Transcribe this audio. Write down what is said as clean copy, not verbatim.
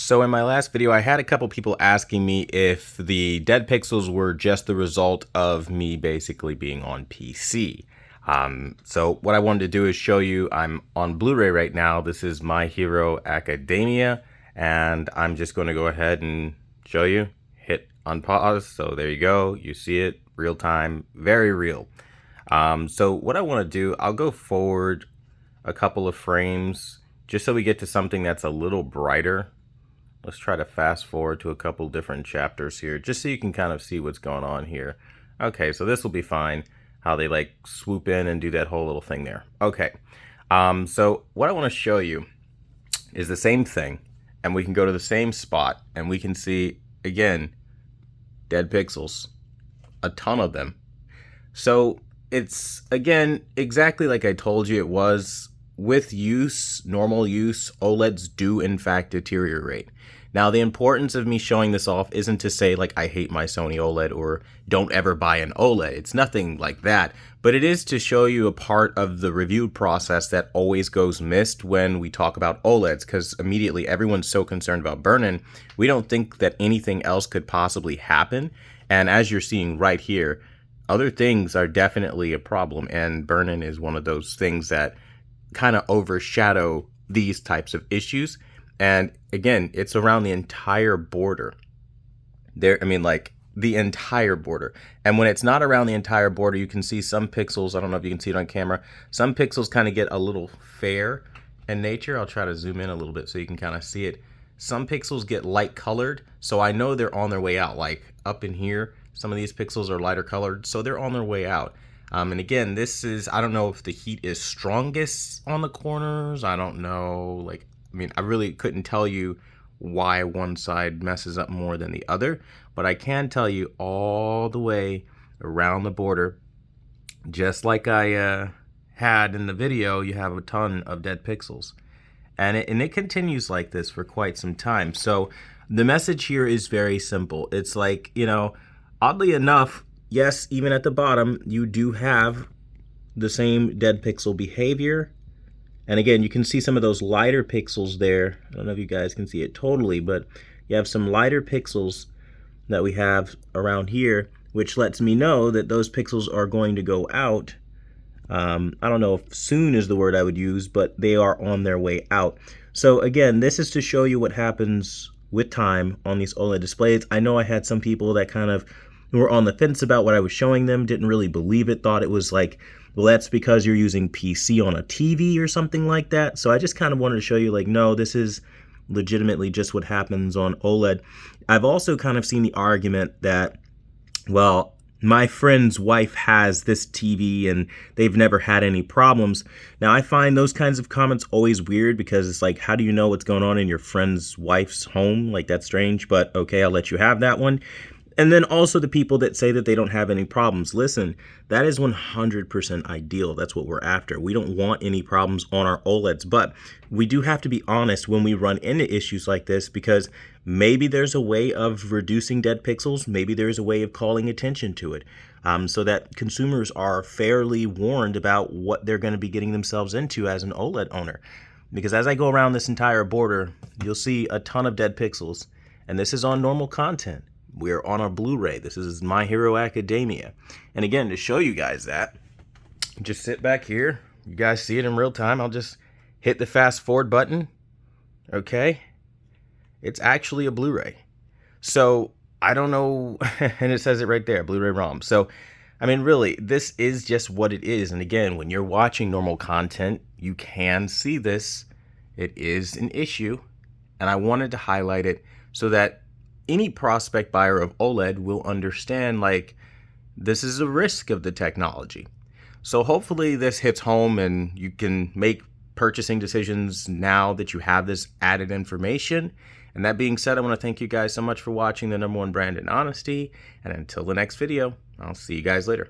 So in my last video, I had a couple people asking me if the dead pixels were just the result of me basically being on PC. So what I wanted to do is show you I'm on Blu-ray right now. This is My Hero Academia, and I'm just going to go ahead and show you. Hit unpause. So there you go. You see it real time, very real. So what I want to do, I'll go forward a couple of frames just so we get to something that's a little brighter. Let's try to fast forward to a couple different chapters here, just so you can kind of see what's going on here. Okay, so this will be fine, how they like swoop in and do that whole little thing there. Okay, so what I want to show you is the same thing, and we can go to the same spot, and we can see, again, dead pixels, a ton of them. So it's, again, exactly like I told you it was. With use, normal use, OLEDs do in fact deteriorate. Now, the importance of me showing this off isn't to say like I hate my Sony OLED or don't ever buy an OLED. It's nothing like that, but it is to show you a part of the review process that always goes missed when we talk about OLEDs, because immediately everyone's so concerned about burn-in, we don't think that anything else could possibly happen. And as you're seeing right here, other things are definitely a problem, and burn-in is one of those things that kind of overshadow these types of issues. And again, it's around the entire border there. I mean, like the entire border. And when it's not around the entire border, you can see some pixels. I don't know if you can see it on camera. Some pixels kind of get a little fair in nature. I'll try to zoom in a little bit so you can kind of see it. Some pixels get light colored, so I know they're on their way out. Like up in here, some of these pixels are lighter colored, so they're on their way out. And again, this is, I don't know if the heat is strongest on the corners. I don't know. Like, I mean, I really couldn't tell you why one side messes up more than the other, but I can tell you all the way around the border, just like I had in the video, you have a ton of dead pixels. And it continues like this for quite some time. So the message here is very simple. It's like, you know, oddly enough, yes, even at the bottom, you do have the same dead pixel behavior. And again, you can see some of those lighter pixels there. I don't know if you guys can see it totally, but you have some lighter pixels that we have around here, which lets me know that those pixels are going to go out. I don't know if soon is the word I would use, but they are on their way out. So again, this is to show you what happens with time on these OLED displays. I know I had some people that kind of were on the fence about what I was showing them, didn't really believe it, thought it was like, well, that's because you're using PC on a TV or something like that. So I just kind of wanted to show you like, no, this is legitimately just what happens on OLED. I've also kind of seen the argument that, well, my friend's wife has this TV and they've never had any problems. Now, I find those kinds of comments always weird because it's like, how do you know what's going on in your friend's wife's home? Like, that's strange, but okay, I'll let you have that one. And then also the people that say that they don't have any problems. Listen, that is 100% ideal. That's what we're after. We don't want any problems on our OLEDs, but we do have to be honest when we run into issues like this, because maybe there's a way of reducing dead pixels. Maybe there's a way of calling attention to it, so that consumers are fairly warned about what they're going to be getting themselves into as an OLED owner. Because as I go around this entire border, you'll see a ton of dead pixels, and this is on normal content. We're on our Blu-ray. This is My Hero Academia. And again, to show you guys that, just sit back here. You guys see it in real time. I'll just hit the fast forward button. Okay. It's actually a Blu-ray. So I don't know. And it says it right there, Blu-ray ROM. So, I mean, really, this is just what it is. And again, when you're watching normal content, you can see this. It is an issue. And I wanted to highlight it so that any prospect buyer of OLED will understand, like, this is a risk of the technology. So hopefully this hits home and you can make purchasing decisions now that you have this added information. And that being said, I want to thank you guys so much for watching the #1 brand in honesty. And until the next video, I'll see you guys later.